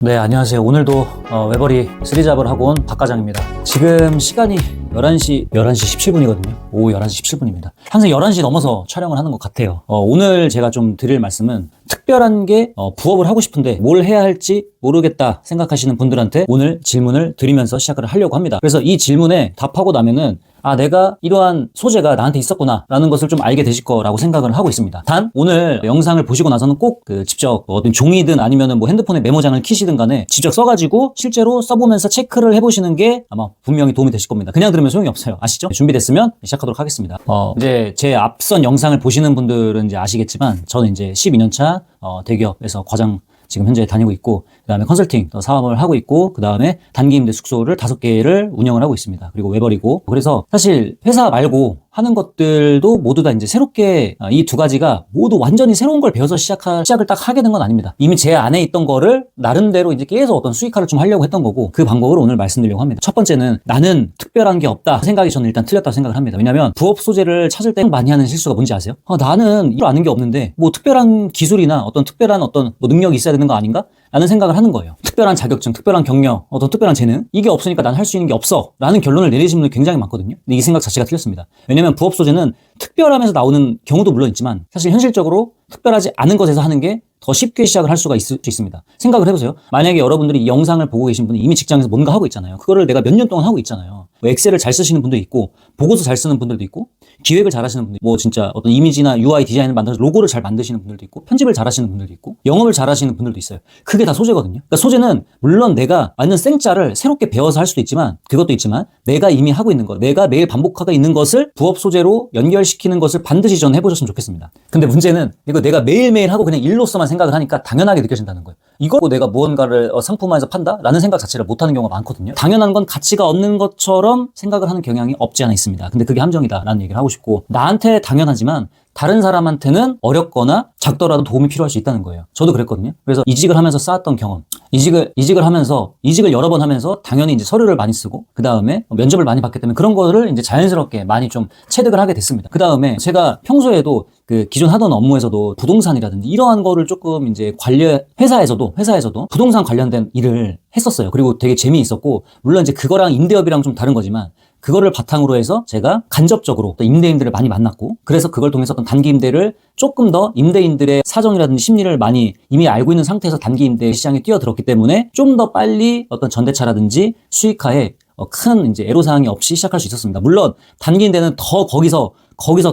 네, 안녕하세요. 오늘도 외벌이 3잡을 하고 온 박과장입니다. 지금 시간이 11시 17분이거든요. 오후 11시 17분입니다. 항상 11시 넘어서 촬영을 하는 것 같아요. 오늘 제가 좀 드릴 말씀은 특별한 게 부업을 하고 싶은데 뭘 해야 할지 모르겠다 생각하시는 분들한테 오늘 질문을 드리면서 시작을 하려고 합니다. 그래서 이 질문에 답하고 나면은 내가 이러한 소재가 나한테 있었구나 라는 것을 좀 알게 되실 거라고 생각을 하고 있습니다. 단 오늘 영상을 보시고 나서는 꼭 직접 어떤 종이든 아니면은 뭐 핸드폰에 메모장을 키시든 간에 직접 써가지고 실제로 써보면서 체크를 해보시는 게 아마 분명히 도움이 되실 겁니다. 그냥 들으면 소용이 없어요. 아시죠? 준비됐으면 시작하도록 하겠습니다. 이제 제 앞선 영상을 보시는 분들은 이제 아시겠지만 저는 이제 12년차 대기업에서 과장 지금 현재 다니고 있고, 그 다음에 컨설팅 사업을 하고 있고, 그 다음에 단기 임대 숙소를 5개를 운영을 하고 있습니다. 그리고 외벌이고. 그래서 사실 회사 말고 하는 것들도 모두 다 이제 새롭게 이 두 가지가 모두 완전히 새로운 걸 배워서 시작을 딱 하게 된 건 아닙니다. 이미 제 안에 있던 거를 나름대로 이제 계속 어떤 수익화를 좀 하려고 했던 거고, 그 방법을 오늘 말씀드리려고 합니다. 첫 번째는 나는 특별한 게 없다 생각이 저는 일단 틀렸다고 생각을 합니다. 왜냐면 부업 소재를 찾을 때 많이 하는 실수가 뭔지 아세요? 나는 이걸 아는 게 없는데 뭐 특별한 기술이나 어떤 특별한 어떤 뭐 능력이 있어야 되는 거 아닌가? 라는 생각을 하는 거예요. 특별한 자격증, 특별한 경력, 어떤 특별한 재능, 이게 없으니까 난 할 수 있는 게 없어 라는 결론을 내리시는 분들이 굉장히 많거든요. 근데 이 생각 자체가 틀렸습니다. 왜냐면 부업 소재는 특별하면서 나오는 경우도 물론 있지만 사실 현실적으로 특별하지 않은 것에서 하는 게 더 쉽게 시작을 할 수가 있을 수 있습니다. 생각을 해보세요. 만약에 여러분들이 이 영상을 보고 계신 분이 이미 직장에서 뭔가 하고 있잖아요. 그거를 내가 몇 년 동안 하고 있잖아요. 뭐 엑셀을 잘 쓰시는 분도 있고, 보고서 잘 쓰는 분들도 있고, 기획을 잘 하시는 분들, 뭐 진짜 어떤 이미지나 UI 디자인을 만들어서 로고를 잘 만드시는 분들도 있고, 편집을 잘 하시는 분들도 있고, 영업을 잘 하시는 분들도 있어요. 그게 다 소재거든요. 그러니까 소재는 물론 내가 완전 생짜를 새롭게 배워서 할 수도 있지만, 그것도 있지만, 내가 이미 하고 있는 것, 내가 매일 반복하고 있는 것을 부업 소재로 연결시키는 것을 반드시 전 해보셨으면 좋겠습니다. 근데 문제는 이거 내가 매일매일 하고 그냥 일로서만 생각을 하니까 당연하게 느껴진다는 거예요. 이거 내가 무언가를 상품화해서 판다? 라는 생각 자체를 못하는 경우가 많거든요. 당연한 건 가치가 없는 것처럼 생각을 하는 경향이 없지 않아 있습니다. 근데 그게 함정이다 라는 얘기를 하고 싶고, 나한테 당연하지만 다른 사람한테는 어렵거나 작더라도 도움이 필요할 수 있다는 거예요. 저도 그랬거든요. 그래서 이직을 하면서 쌓았던 경험, 이직을 여러 번 하면서 당연히 이제 서류를 많이 쓰고, 그 다음에 면접을 많이 받기 때문에 그런 거를 이제 자연스럽게 많이 좀 체득을 하게 됐습니다. 그 다음에 제가 평소에도 그 기존 하던 업무에서도 부동산이라든지 이러한 거를 조금 이제 회사에서도 부동산 관련된 일을 했었어요. 그리고 되게 재미있었고, 물론 이제 그거랑 임대업이랑 좀 다른 거지만, 그거를 바탕으로 해서 제가 간접적으로 또 임대인들을 많이 만났고, 그래서 그걸 통해서 어떤 단기 임대를 조금 더 임대인들의 사정이라든지 심리를 많이 이미 알고 있는 상태에서 단기 임대 시장에 뛰어들었기 때문에 좀 더 빨리 어떤 전대차라든지 수익화에 큰 이제 애로사항이 없이 시작할 수 있었습니다. 물론 단기 임대는 더 거기서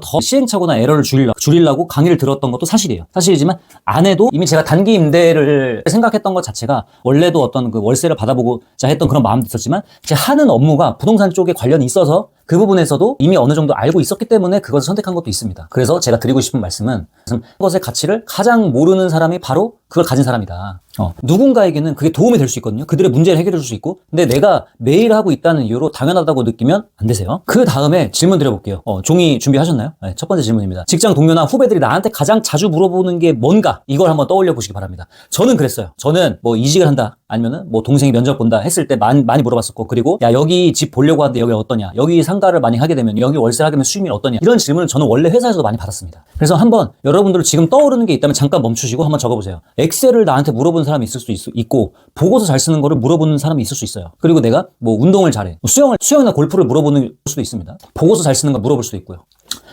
더 시행착오나 에러를 줄이려고 강의를 들었던 것도 사실이지만 안 해도 이미 제가 단기 임대를 생각했던 것 자체가 원래도 어떤 그 월세를 받아보고자 했던 그런 마음도 있었지만, 제 하는 업무가 부동산 쪽에 관련이 있어서 그 부분에서도 이미 어느 정도 알고 있었기 때문에 그것을 선택한 것도 있습니다. 그래서 제가 드리고 싶은 말씀은 그것의 가치를 가장 모르는 사람이 바로 그걸 가진 사람이다. 누군가에게는 그게 도움이 될 수 있거든요. 그들의 문제를 해결해 줄 수 있고, 근데 내가 매일 하고 있다는 이유로 당연하다고 느끼면 안 되세요. 그 다음에 질문 드려볼게요. 종이 준비하셨나요? 네, 첫 번째 질문입니다. 직장 동료나 후배들이 나한테 가장 자주 물어보는 게 뭔가, 이걸 한번 떠올려 보시기 바랍니다. 저는 그랬어요. 저는 뭐 이직을 한다, 아니면은 뭐 동생이 면접 본다 했을 때 많이 물어봤었고, 그리고 야 여기 집 보려고 하는데 여기 어떠냐, 여기 상가를 많이 하게 되면 여기 월세를 하게 되면 수익률 어떠냐, 이런 질문을 저는 원래 회사에서도 많이 받았습니다. 그래서 한번 여러분들 지금 떠오르는 게 있다면 잠깐 멈추시고 한번 적어보세요. 엑셀을 나한테 물어보는 사람이 있을 수 있고, 보고서 잘 쓰는 거를 물어보는 사람이 있을 수 있어요. 그리고 내가 뭐 운동을 잘해, 수영이나 골프를 물어보는 수도 있습니다. 보고서 잘 쓰는 거 물어볼 수도 있고요.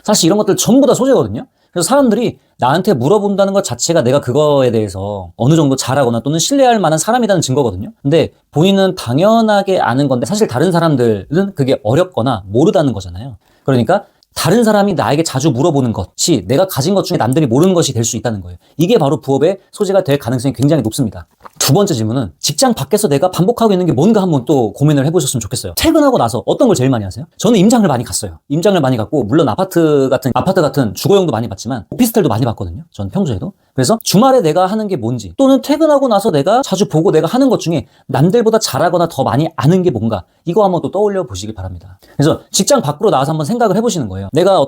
사실 이런 것들 전부 다 소재거든요. 그래서 사람들이 나한테 물어본다는 것 자체가 내가 그거에 대해서 어느 정도 잘하거나 또는 신뢰할 만한 사람이라는 증거거든요. 근데 본인은 당연하게 아는 건데 사실 다른 사람들은 그게 어렵거나 모르다는 거잖아요. 그러니까 다른 사람이 나에게 자주 물어보는 것이 내가 가진 것 중에 남들이 모르는 것이 될 수 있다는 거예요. 이게 바로 부업의 소재가 될 가능성이 굉장히 높습니다. 두 번째 질문은 직장 밖에서 내가 반복하고 있는 게 뭔가 한번 또 고민을 해보셨으면 좋겠어요. 퇴근하고 나서 어떤 걸 제일 많이 하세요? 저는 임장을 많이 갔어요. 임장을 많이 갔고, 물론 아파트 같은 주거용도 많이 봤지만 오피스텔도 많이 봤거든요. 저는 평소에도. 그래서 주말에 내가 하는 게 뭔지, 또는 퇴근하고 나서 내가 자주 보고 내가 하는 것 중에 남들보다 잘하거나 더 많이 아는 게 뭔가, 이거 한번 또 떠올려 보시기 바랍니다. 그래서 직장 밖으로 나와서 한번 생각을 해보시는 거예요. 내가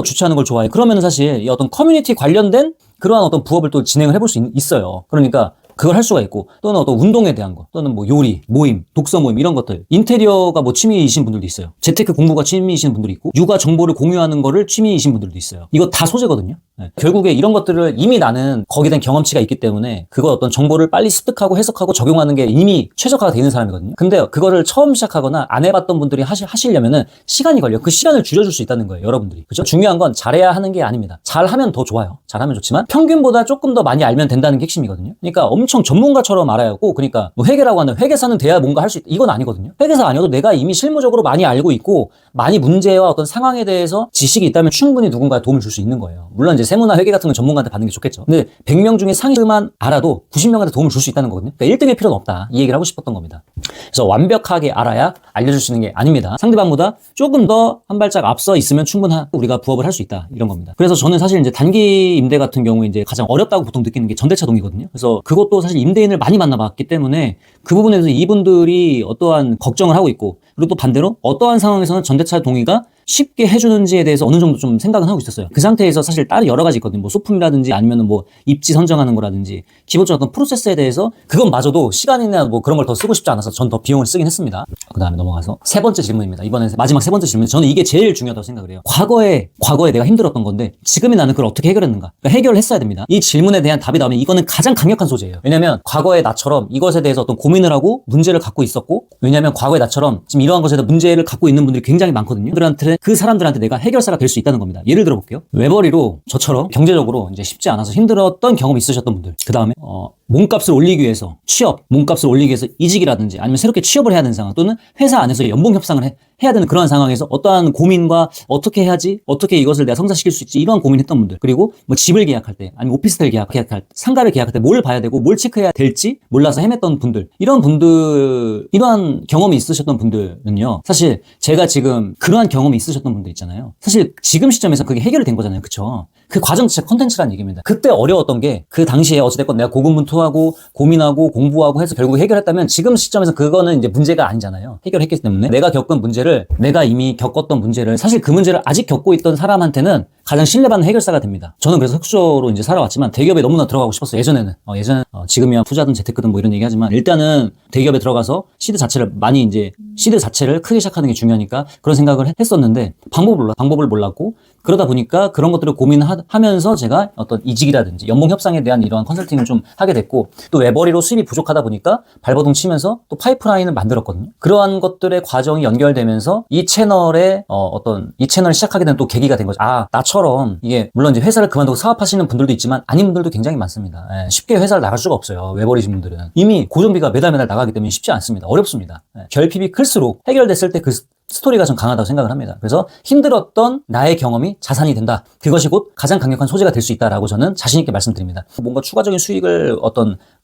주최하는 걸 좋아해. 그러면 사실 이 어떤 커뮤니티 관련된 그러한 어떤 부업을 또 진행을 해볼 수 있어요. 그러니까 그걸 할 수가 있고, 또는 어떤 운동에 대한 거, 또는 뭐 요리, 모임, 독서 모임 이런 것들. 인테리어가 뭐 취미이신 분들도 있어요. 재테크 공부가 취미이신 분들이 있고, 육아 정보를 공유하는 거를 취미이신 분들도 있어요. 이거 다 소재거든요. 네. 결국에 이런 것들을 이미 나는 거기에 대한 경험치가 있기 때문에 그거 어떤 정보를 빨리 습득하고 해석하고 적용하는 게 이미 최적화가 되어 있는 사람이거든요. 근데 그거를 처음 시작하거나 안 해봤던 분들이 하시려면은 시간이 걸려. 그 시간을 줄여줄 수 있다는 거예요, 여러분들이. 그죠? 중요한 건 잘해야 하는 게 아닙니다. 잘하면 더 좋아요. 잘하면 좋지만 평균보다 조금 더 많이 알면 된다는 게 핵심이거든요. 그러니까 엄청 전문가처럼 알아야 하고, 그러니까 뭐 회계라고 하는 회계사는 돼야 뭔가 할 수 있다, 이건 아니거든요. 회계사 아니어도 내가 이미 실무적으로 많이 알고 있고 많이 문제와 어떤 상황에 대해서 지식이 있다면 충분히 누군가에 도움을 줄 수 있는 거예요. 물론 이제 세무나 회계 같은 건 전문가한테 받는 게 좋겠죠. 근데 100명 중에 상위만 알아도 90명한테 도움을 줄 수 있다는 거거든요. 그러니까 1등일 필요는 없다, 이 얘기를 하고 싶었던 겁니다. 그래서 완벽하게 알아야 알려줄 수 있는 게 아닙니다. 상대방보다 조금 더 한 발짝 앞서 있으면 충분하고 우리가 부업을 할 수 있다, 이런 겁니다. 그래서 저는 사실 이제 단기 임대 같은 경우에 이제 가장 어렵다고 보통 느끼는 게 전대차동이거든요. 그래서 그것도 사실 임대인을 많이 만나봤기 때문에 그 부분에 대해서 이분들이 어떠한 걱정을 하고 있고, 그리고 또 반대로 어떠한 상황에서는 전대차 동의가 쉽게 해주는지에 대해서 어느 정도 좀 생각은 하고 있었어요. 그 상태에서 사실 다른 여러 가지 있거든요. 뭐 소품이라든지 아니면은 뭐 입지 선정하는 거라든지 기본적인 어떤 프로세스에 대해서 그건 마저도 시간이나 뭐 그런 걸 더 쓰고 싶지 않아서 전 더 비용을 쓰긴 했습니다. 그 다음에 넘어가서 세 번째 질문입니다. 이번에 마지막 세 번째 질문. 저는 이게 제일 중요하다고 생각을 해요. 과거에 내가 힘들었던 건데 지금의 나는 그걸 어떻게 해결했는가? 그러니까 해결을 했어야 됩니다. 이 질문에 대한 답이 나오면 이거는 가장 강력한 소재예요. 왜냐면 과거의 나처럼 이것에 대해서 어떤 고민을 하고 문제를 갖고 있었고, 왜냐면 과거의 나처럼 지금 이러한 것에 대해서 문제를 갖고 있는 분들이 굉장히 많거든요. 그 사람들한테 내가 해결사가 될 수 있다는 겁니다. 예를 들어 볼게요. 외벌이로 저처럼 경제적으로 이제 쉽지 않아서 힘들었던 경험이 있으셨던 분들. 그 다음에 몸값을 올리기 위해서 몸값을 올리기 위해서 이직이라든지 아니면 새롭게 취업을 해야 되는 상황, 또는 회사 안에서 연봉 협상을 해야 되는 그런 상황에서 어떠한 고민과 어떻게 해야지, 어떻게 이것을 내가 성사시킬 수 있지, 이러한 고민했던 분들. 그리고 뭐 집을 계약할 때 아니면 오피스텔 계약할 때, 상가를 계약할 때 뭘 봐야 되고 뭘 체크해야 될지 몰라서 헤맸던 분들. 이러한 경험이 있으셨던 분들은요, 사실 제가 지금 그러한 경험이 있으셨던 분들 있잖아요. 사실 지금 시점에서 그게 해결이 된 거잖아요. 그쵸? 그 과정 자체가 컨텐츠라는 얘기입니다. 그때 어려웠던 게 그 당시에 어찌됐건 내가 고군분투하고 고민하고 공부하고 해서 결국 해결했다면 지금 시점에서 그거는 이제 문제가 아니잖아요. 해결했기 때문에 내가 겪은 문제를, 내가 이미 겪었던 문제를, 사실 그 문제를 아직 겪고 있던 사람한테는 가장 신뢰받는 해결사가 됩니다. 저는 그래서 흑수저로 이제 살아왔지만 대기업에 너무나 들어가고 싶었어요. 예전에는 지금이야 투자든 재테크든 뭐 이런 얘기하지만 일단은 대기업에 들어가서 시드 자체를 크게 시작하는 게 중요하니까 그런 생각을 했었는데 방법을 몰랐고, 그러다 보니까 그런 것들을 고민하면서 제가 어떤 이직이라든지 연봉 협상에 대한 이러한 컨설팅을 좀 하게 됐고, 또 외벌이로 수입이 부족하다 보니까 발버둥 치면서 또 파이프라인을 만들었거든요. 그러한 것들의 과정이 연결되면서 이 채널을 시작하게 된 또 계기가 된 거죠. 나처럼 이게 물론 이제 회사를 그만두고 사업하시는 분들도 있지만 아닌 분들도 굉장히 많습니다. 쉽게 회사를 나갈 수가 없어요. 외벌이신 분들은 이미 고정비가 매달 나가기 때문에 쉽지 않습니다. 어렵습니다. 결핍이 클수록 해결됐을 때 그 스토리가 좀 강하다고 생각을 합니다. 그래서 힘들었던 나의 경험이 자산이 된다. 그것이 곧 가장 강력한 소재가 될 수 있다라고 저는 자신 있게 말씀드립니다. 뭔가 추가적인 수익을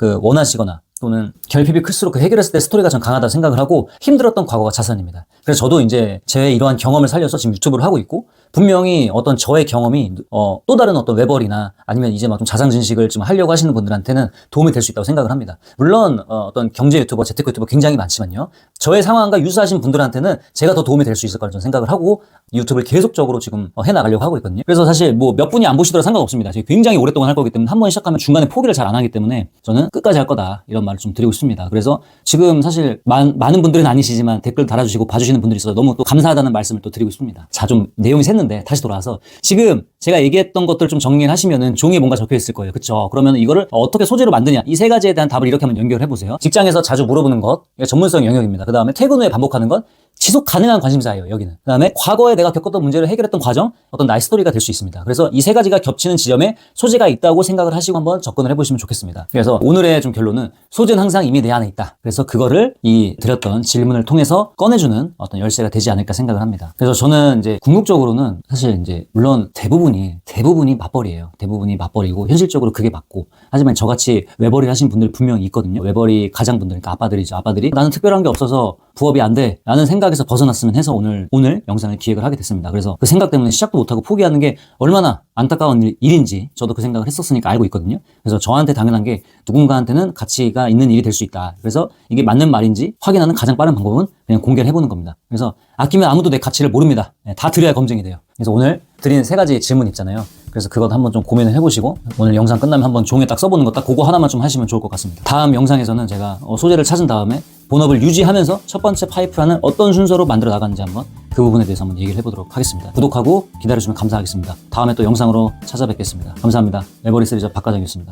원하시거나 또는 결핍이 클수록 그 해결했을 때 스토리가 좀 강하다고 생각을 하고, 힘들었던 과거가 자산입니다. 그래서 저도 이제 제 이러한 경험을 살려서 지금 유튜브를 하고 있고, 분명히 어떤 저의 경험이 또 다른 어떤 외벌이나 아니면 이제 막 좀 자산 증식을 좀 하려고 하시는 분들한테는 도움이 될 수 있다고 생각을 합니다. 물론 어떤 경제 유튜버, 재테크 유튜버 굉장히 많지만요, 저의 상황과 유사하신 분들한테는 제가 더 도움이 될 수 있을 거라고 저는 생각을 하고 유튜브를 계속적으로 지금 해나가려고 하고 있거든요. 그래서 사실 뭐 몇 분이 안 보시더라도 상관없습니다. 제가 굉장히 오랫동안 할 거기 때문에 한 번 시작하면 중간에 포기를 잘 안 하기 때문에 저는 끝까지 할 거다, 이런 말을 좀 드리고 싶습니다. 그래서 지금 사실 많은 분들은 아니시지만 댓글 달아주시고 봐주시는 분들이 있어서 너무 또 감사하다는 말씀을 또 드리고 싶습니다. 자, 좀 내용이 샜는데 다시 돌아와서 지금 제가 얘기했던 것들 좀 정리를 하시면은 종이에 뭔가 적혀 있을 거예요. 그쵸? 그러면 이거를 어떻게 소재로 만드냐, 이 세 가지에 대한 답을 이렇게 한번 연결해 보세요. 직장에서 자주 물어보는 것, 이게 전문성 영역입니다. 그 다음에 퇴근 후에 반복하는 것, 지속 가능한 관심사예요, 여기는. 그 다음에 과거에 내가 겪었던 문제를 해결했던 과정, 어떤 나의 스토리가 될 수 있습니다. 그래서 이 세 가지가 겹치는 지점에 소재가 있다고 생각을 하시고 한번 접근을 해보시면 좋겠습니다. 그래서 오늘의 좀 결론은 소재는 항상 이미 내 안에 있다. 그래서 그거를 드렸던 질문을 통해서 꺼내주는 어떤 열쇠가 되지 않을까 생각을 합니다. 그래서 저는 이제 궁극적으로는 사실 이제 물론 대부분이 맞벌이에요. 대부분이 맞벌이고 현실적으로 그게 맞고, 하지만 저같이 외벌이를 하신 분들 분명히 있거든요. 외벌이 가장분들, 그러니까 아빠들이죠. 아빠들이 나는 특별한 게 없어서 부업이 안 돼 라는 생각에서 벗어났으면 해서 오늘 영상을 기획을 하게 됐습니다. 그래서 그 생각 때문에 시작도 못하고 포기하는 게 얼마나 안타까운 일인지 저도 그 생각을 했었으니까 알고 있거든요. 그래서 저한테 당연한 게 누군가한테는 가치가 있는 일이 될 수 있다. 그래서 이게 맞는 말인지 확인하는 가장 빠른 방법은 그냥 공개를 해보는 겁니다. 그래서 아끼면 아무도 내 가치를 모릅니다. 다 드려야 검증이 돼요. 그래서 오늘 드린 세 가지 질문 있잖아요. 그래서 그것 한번 좀 고민을 해보시고 오늘 영상 끝나면 한번 종이에 딱 써보는 거 딱 그거 하나만 좀 하시면 좋을 것 같습니다. 다음 영상에서는 제가 소재를 찾은 다음에 본업을 유지하면서 첫 번째 파이프란을 어떤 순서로 만들어 나가는지 한번 그 부분에 대해서 한번 얘기를 해보도록 하겠습니다. 구독하고 기다려주시면 감사하겠습니다. 다음에 또 영상으로 찾아뵙겠습니다. 감사합니다. 웨버리 시리즈 박과장이었습니다.